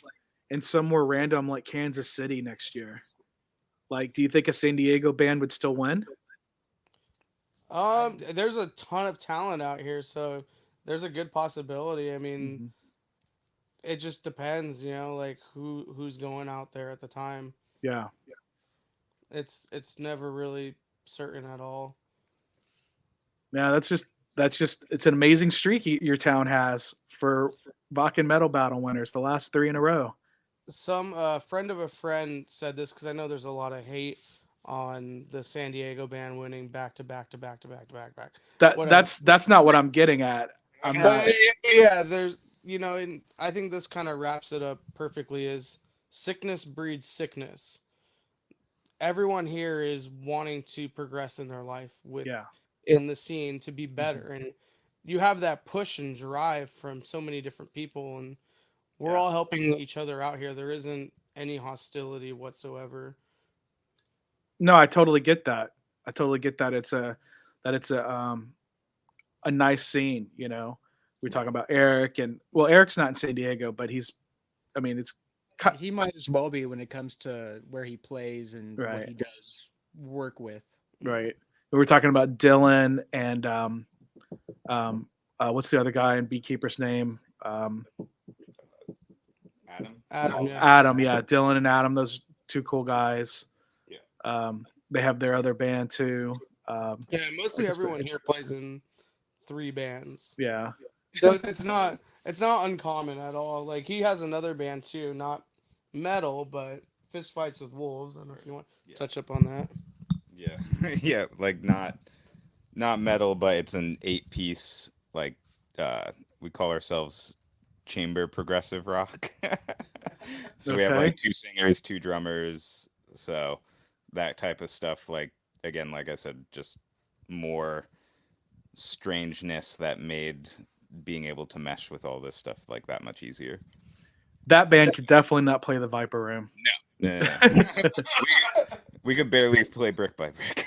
in somewhere random like Kansas City next year? Like, do you think a San Diego band would still win? There's a ton of talent out here, so there's a good possibility. I mean, it just depends, like who's going out there at the time. Yeah. It's never really certain at all. Yeah, that's just it's an amazing streak your town has for Wacken Metal Battle winners, the last 3 in a row. Some friend of a friend said this, because I know there's a lot of hate on the San Diego band winning back to back. That's not what I'm getting at. I'm not. Yeah, there's and I think this kind of wraps it up perfectly. Is sickness breeds sickness. Everyone here is wanting to progress in their life in the scene to be better, and you have that push and drive from so many different people, and we're all helping each other out here. There isn't any hostility whatsoever. No, I totally get that. It's a a nice scene. You know, we're talking about Eric, and well, Eric's not in San Diego, but he's. I mean, it's He might as well be when it comes to where he plays and what Right. he does work with. right. We were talking about Dylan and what's the other guy in Beekeeper's name? Adam, yeah. Adam, yeah, Dylan and Adam, those two cool guys. Yeah. They have their other band too. Yeah, mostly I guess everyone here plays in 3 bands. Yeah, So it's not uncommon at all. Like he has another band too, not metal, but Fist Fights with Wolves. I don't know if you want to touch up on that. Yeah. Yeah, like not metal, but it's an 8-piece, like we call ourselves chamber progressive rock. So we have Okay. like 2 singers, 2 drummers, so that type of stuff, like again, like I said, just more strangeness that made being able to mesh with all this stuff like that much easier. that band could definitely not play the Viper Room. Yeah. we could barely play brick by brick.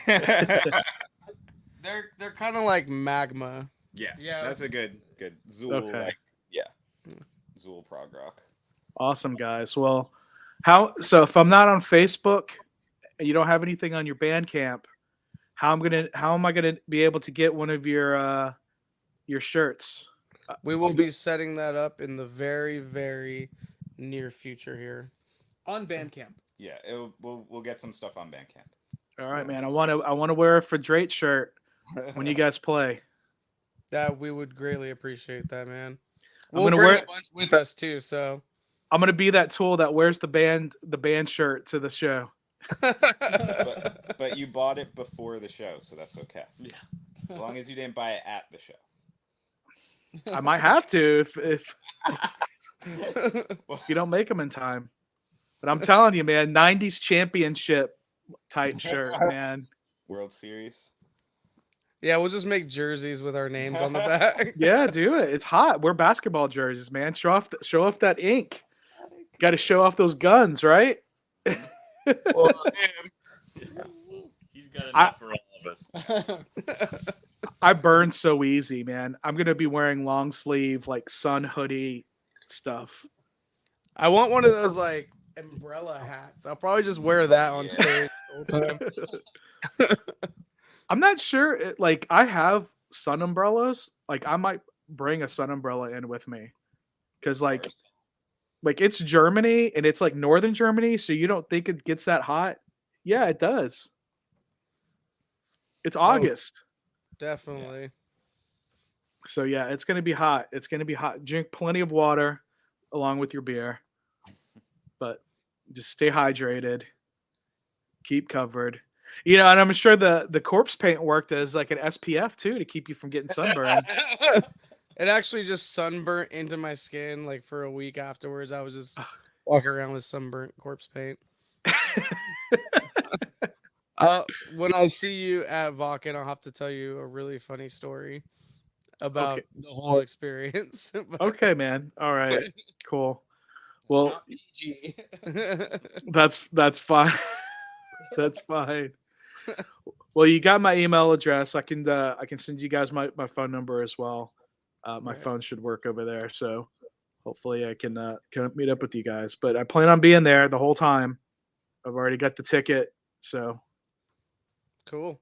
They're kind of like Magma. Yeah, Yeah, that's a good Zool, Okay. like, yeah, Zool prog rock. Awesome, guys. Well, so if I'm not on Facebook and you don't have anything on your Bandcamp, how am I gonna be able to get one of your shirts? We will be setting that up in the very, very near future here. On Bandcamp. Yeah, we'll get some stuff on Bandcamp. All right, man. I want to wear a Fadrait shirt when you guys play. That we would greatly appreciate that, man. I'm We'll gonna bring wear- a bunch with us too, so. I'm gonna be that tool that wears the band shirt to the show. but you bought it before the show, so that's okay. Yeah. As long as you didn't buy it at the show. I might have to if Well, you don't make them in time. But I'm telling you, man, 90s championship type shirt, man. World Series. Yeah, we'll just make jerseys with our names on the back. Yeah, do it. It's hot. Wear basketball jerseys, man. Show off that ink. Got to show off those guns, right? Well, He's got enough for all of us. I burn so easy, man. I'm gonna be wearing long sleeve, like sun hoodie stuff. I want one of those like umbrella hats. I'll probably just wear that on Yeah. stage the whole time. I'm not sure. Like I have sun umbrellas. Like I might bring a sun umbrella in with me, because like it's Germany and it's like northern Germany, so you don't think it gets that hot? Yeah, it does. It's August. Definitely. So yeah, it's gonna be hot. It's gonna be hot. Drink plenty of water along with your beer, but just stay hydrated. Keep covered. You know, and I'm sure the corpse paint worked as like an SPF too to keep you from getting sunburned. It actually just sunburnt into my skin. Like for a week afterwards, I was just walking around with sunburnt corpse paint. When I see you at Wacken, I'll have to tell you a really funny story about Okay. the whole experience. Okay, man. All right. Cool. Well, Not PG. that's fine. That's fine. Well, you got my email address. I can send you guys my phone number as well. My Right. phone should work over there, so hopefully I can meet up with you guys. But I plan on being there the whole time. I've already got the ticket, so Cool.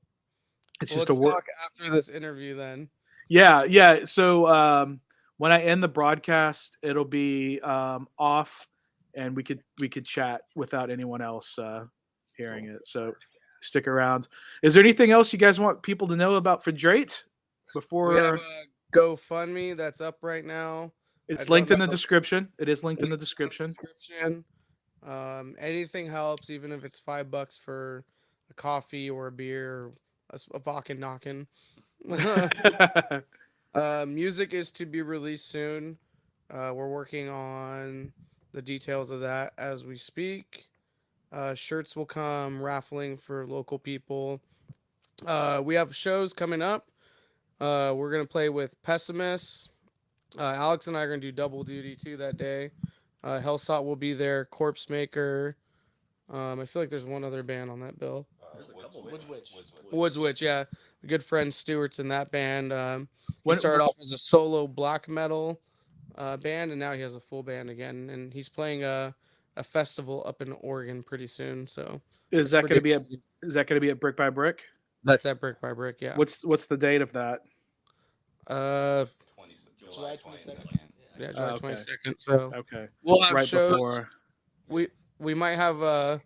it's Well, just a let's work. talk after this interview then. Yeah. So when I end the broadcast, it'll be off, and we could chat without anyone else hearing it. So stick around. Is there anything else you guys want people to know about Fadrait before? We have a GoFundMe that's up right now. It's I don't linked in the know. description. It is linked in the description. Anything helps, even if it's $5 for a coffee or a beer, a Wacken knockin'. Music is to be released soon. We're working on the details of that as we speak. Shirts will come raffling for local people. We have shows coming up. We're going to play with Pessimists. Alex and I are going to do double duty too that day. Hellsot will be there. Corpse Maker. I feel like there's one other band on that bill. There's a couple Woods Witch. Woods Witch, yeah. A good friend Stewart's in that band. He When- started off as a solo black metal band, and now he has a full band again. And he's playing a festival up in Oregon pretty soon. So Is it's that pretty going to be exciting. is that going to be at Brick by Brick? That's at Brick by Brick, yeah. What's the date of that? July 22nd. Yeah, July okay. 22nd. So Okay. we'll have Right shows. before. We might have a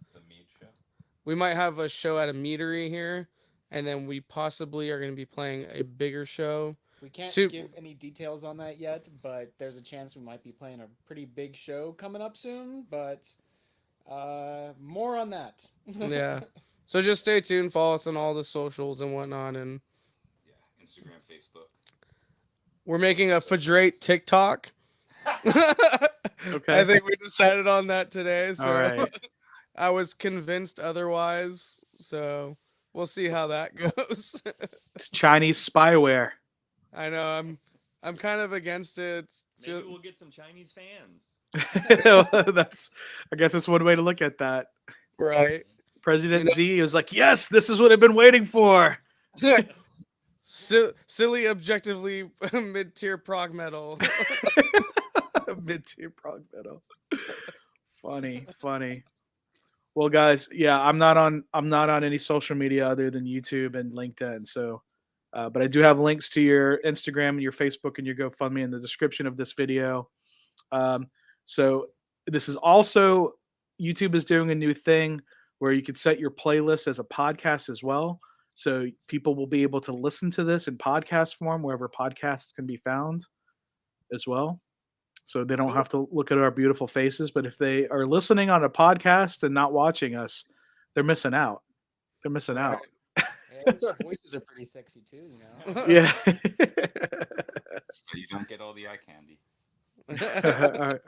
show at a meadery here, and then we possibly are going to be playing a bigger show. We can't Two- give any details on that yet, but there's a chance we might be playing a pretty big show coming up soon. But more on that. Yeah. So just stay tuned, follow us on all the socials and whatnot, and Instagram, Facebook. we're making a Fadrait TikTok. Okay. I think we decided on that today. So All right. I was convinced otherwise. So we'll see how that goes. It's Chinese spyware. I know I'm kind of against it. Maybe we'll get some Chinese fans. I guess that's one way to look at that. Right. President Z was like, "Yes, this is what I've been waiting for." Silly, objectively mid-tier prog metal. Mid-tier prog metal. Funny. Well, guys, yeah, I'm not on any social media other than YouTube and LinkedIn. So, but I do have links to your Instagram and your Facebook and your GoFundMe in the description of this video. So this is also, YouTube is doing a new thing where you can set your playlist as a podcast as well. So people will be able to listen to this in podcast form wherever podcasts can be found as well. So they don't have to look at our beautiful faces. But if they are listening on a podcast and not watching us, they're missing out. They're missing out. Yeah, our voices are pretty sexy too, you know. Yeah. You don't get all the eye candy.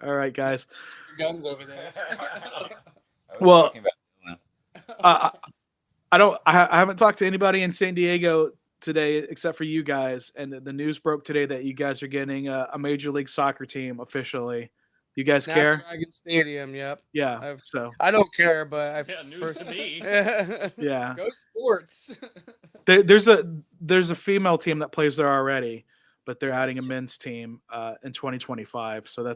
All right, guys. Guns over there. Well, I haven't talked to anybody in San Diego today except for you guys, and the news broke today that you guys are getting a Major League Soccer team officially. Do you guys care? Snapdragon Stadium, yep. Yeah. So I don't care, but I've Yeah, news to me. yeah, Go sports. there's a female team that plays there already, but they're adding a men's team in 2025. So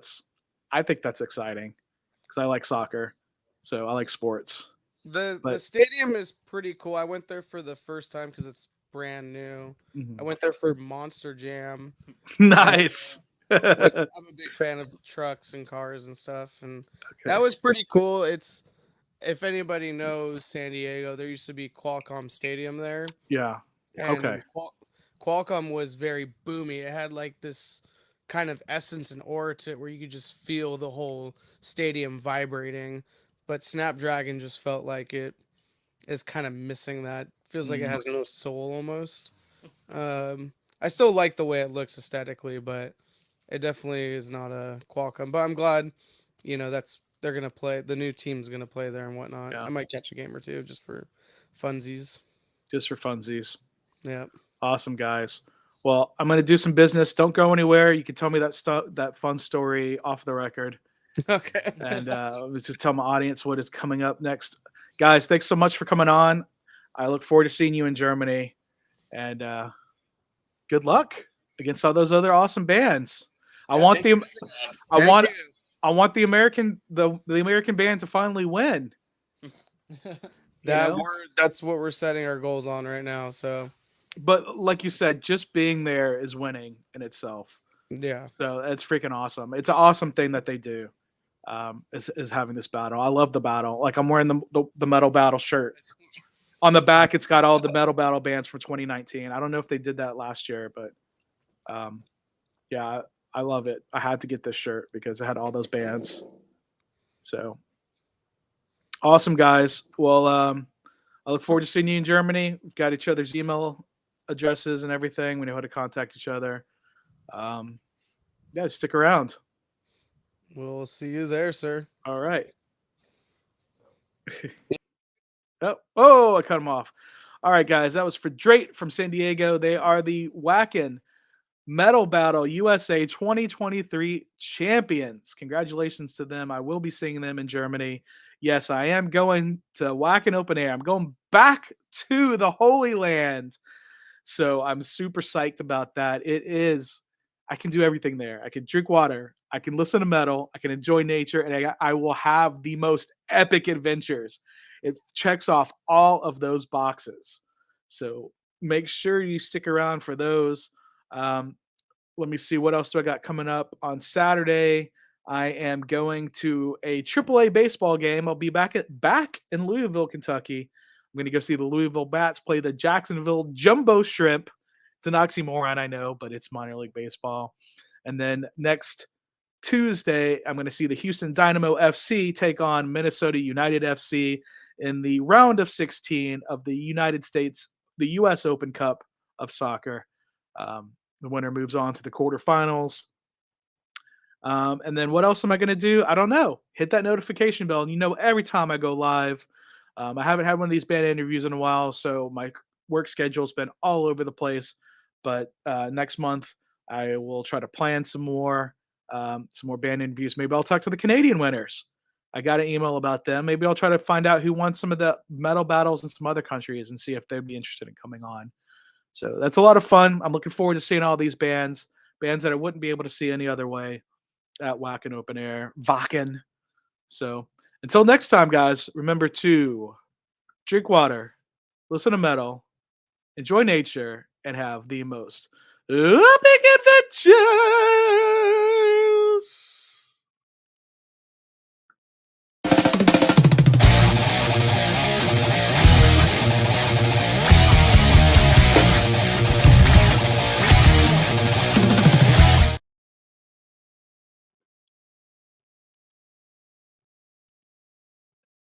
I think that's exciting because I like soccer, so I like sports. The But- stadium is pretty cool. I went there for the first time because it's brand new. Mhm. I went there for Monster Jam. Nice. I'm a big fan of trucks and cars and stuff, and that was pretty cool. It's, if anybody knows San Diego, there used to be Qualcomm Stadium there. Yeah. And Okay. Qualcomm was very boomy. It had like this kind of essence and aura to it where you could just feel the whole stadium vibrating. But Snapdragon just felt like it is kind of missing that. Feels like it has no soul almost. I still like the way it looks aesthetically, but it definitely is not a Qualcomm. But I'm glad, they're gonna play. The new team's gonna play there and whatnot. Yeah. I might catch a game or two just for funsies. Just for funsies. Yeah. Awesome, guys. Well, I'm going to do some business. Don't go anywhere. You can tell me that fun story off the record. Okay. And let's just tell my audience what is coming up next. Guys, thanks so much for coming on. I look forward to seeing you in Germany. And good luck against all those other awesome bands. I want the American band to finally win. That's what we're setting our goals on right now. So, but like you said, just being there is winning in itself. yeah. So it's freaking awesome. It's an awesome thing that they do. Is having this battle. I love the battle. Like I'm wearing the Metal Battle shirt. On the back, it's got all the Metal Battle bands from 2019. I don't know if they did that last year, but yeah, I love it. I had to get this shirt because it had all those bands. So awesome, guys. Well, I look forward to seeing you in Germany. We've got each other's email addresses and everything. We know how to contact each other. Yeah, stick around. We'll see you there, sir. All right. Oh, I cut him off. All right, guys. That was Fadrait from San Diego. They are the Wacken Metal Battle USA 2023 champions. Congratulations to them. I will be seeing them in Germany Yes, I am going to Wacken Open Air. I'm going back to the Holy Land. So I'm super psyched about that. I can do everything there. I can drink water. I can listen to metal. I can enjoy nature. And I will have the most epic adventures. It checks off all of those boxes. So make sure you stick around for those. Let me see, what else do I got coming up on Saturday? I am going to a AAA baseball game. I'll be back in Louisville, Kentucky. I'm going to go see the Louisville Bats play the Jacksonville Jumbo Shrimp. It's an oxymoron, I know, but it's minor league baseball. And then next Tuesday, I'm going to see the Houston Dynamo FC take on Minnesota United FC in the round of 16 of the U.S. Open Cup of soccer. The winner moves on to the quarterfinals. And then what else am I going to do? I don't know. Hit that notification bell. And every time I go live, I haven't had one of these band interviews in a while, so my work schedule's been all over the place. But next month, I will try to plan some more band interviews. Maybe I'll talk to the Canadian winners. I got an email about them. Maybe I'll try to find out who won some of the metal battles in some other countries and see if they'd be interested in coming on. So that's a lot of fun. I'm looking forward to seeing all these bands that I wouldn't be able to see any other way at Wacken Open Air. Wacken. So until next time, guys, remember to drink water, listen to metal, enjoy nature, and have the most epic adventures.